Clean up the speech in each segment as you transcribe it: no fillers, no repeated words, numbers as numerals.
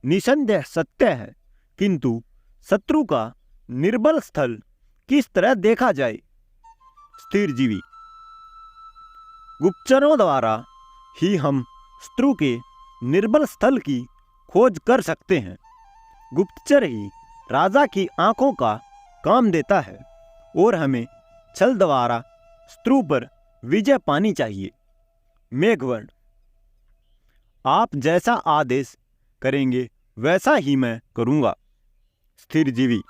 निसंदेह सत्य है, किंतु शत्रु का निर्बल स्थल किस तरह देखा जाए? स्थिर जीवी। गुप्तचरों द्वारा ही हम शत्रु के निर्बल स्थल की खोज कर सकते हैं। गुप्तचर ही राजा की आंखों का काम देता है और हमें छल द्वारा शत्रु पर विजय पानी चाहिए। मेघवर्ण। आप जैसा आदेश करेंगे वैसा ही मैं करूंगा। स्थिर जीवी।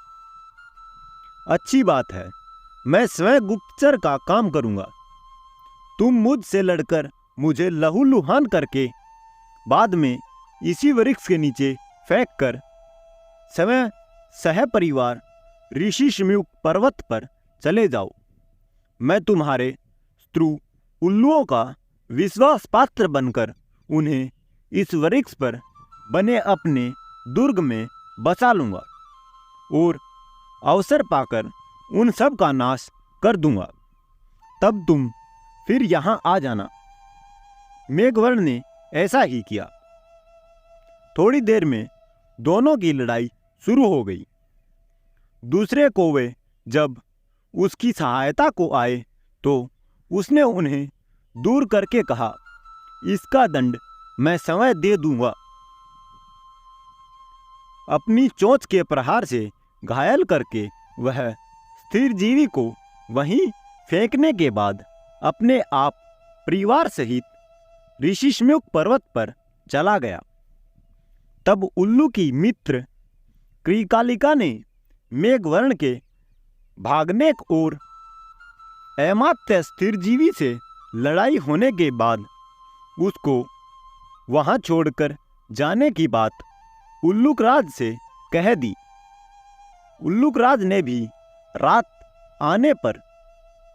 अच्छी बात है, मैं स्वयं गुप्तचर का काम करूंगा। तुम मुझसे लड़कर मुझे लहूलुहान करके बाद में इसी वृक्ष के नीचे फेंक कर स्वयं सह परिवार ऋषिशम्युक पर्वत पर चले जाओ। मैं तुम्हारे शत्रु उल्लुओं का विश्वास पात्र बनकर उन्हें इस वृक्ष पर बने अपने दुर्ग में बसा लूंगा और अवसर पाकर उन सब का नाश कर दूंगा। तब तुम फिर यहां आ जाना। मेघवर्ण ने ऐसा ही किया। थोड़ी देर में दोनों की लड़ाई शुरू हो गई। दूसरे कौवे जब उसकी सहायता को आए तो उसने उन्हें दूर करके कहा, इसका दंड मैं स्वयं दे दूंगा। अपनी चोंच के प्रहार से घायल करके वह स्थिर जीवी को वहीं फेंकने के बाद अपने आप परिवार सहित ऋषिशम्युक पर्वत पर चला गया। तब उल्लू की मित्र कृकालिका ने मेघवर्ण के भागने और अमात्य स्थिर जीवी से लड़ाई होने के बाद उसको वहां छोड़कर जाने की बात उल्लूकराज से कह दी। उल्लूकराज ने भी रात आने पर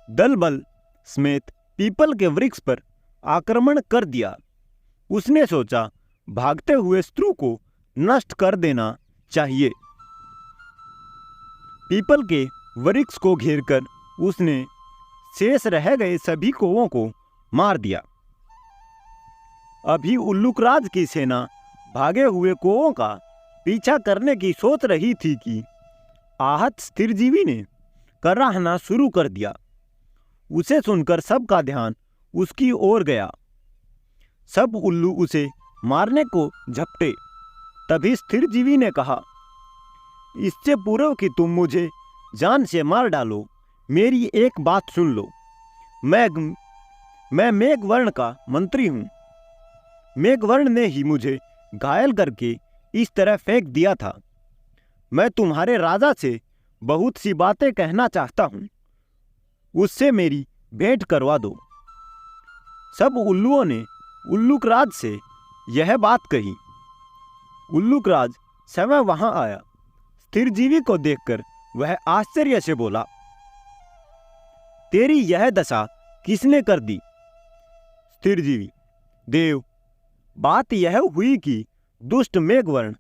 दल बल समेत पीपल के वृक्ष पर आक्रमण कर दिया। उसने सोचा भागते हुए शत्रु को नष्ट कर देना चाहिए। पीपल के वृक्ष को घेरकर उसने शेष रह गए सभी कौवों को मार दिया। अभी उल्लूकराज की सेना भागे हुए कौवों का पीछा करने की सोच रही थी कि आहत स्थिरजीवी ने कराहना शुरू कर दिया। उसे सुनकर सबका ध्यान उसकी ओर गया। सब उल्लू उसे मारने को झपटे। तभी स्थिरजीवी ने कहा, इससे पूर्व कि तुम मुझे जान से मार डालो, मेरी एक बात सुन लो। मैं मेघवर्ण का मंत्री हूं। मेघवर्ण ने ही मुझे घायल करके इस तरह फेंक दिया था। मैं तुम्हारे राजा से बहुत सी बातें कहना चाहता हूं, उससे मेरी भेंट करवा दो। सब उल्लुओं ने उल्लूकराज से यह बात कही। उल्लूकराज स्वयं वहां आया। स्थिरजीवी को देखकर वह आश्चर्य से बोला, तेरी यह दशा किसने कर दी? स्थिरजीवी, देव, बात यह हुई कि दुष्ट मेघवर्ण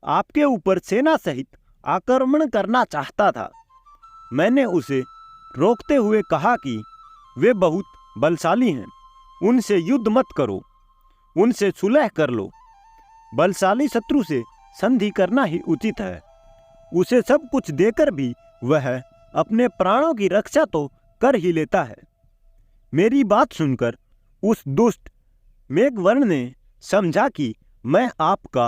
आपके ऊपर सेना सहित आक्रमण करना चाहता था। मैंने उसे रोकते हुए कहा कि वे बहुत बलशाली हैं, उनसे युद्ध मत करो, उनसे सुलह कर लो। बलशाली शत्रु से संधि करना ही उचित है। उसे सब कुछ देकर भी वह अपने प्राणों की रक्षा तो कर ही लेता है। मेरी बात सुनकर उस दुष्ट मेघवर्ण ने समझा कि मैं आपका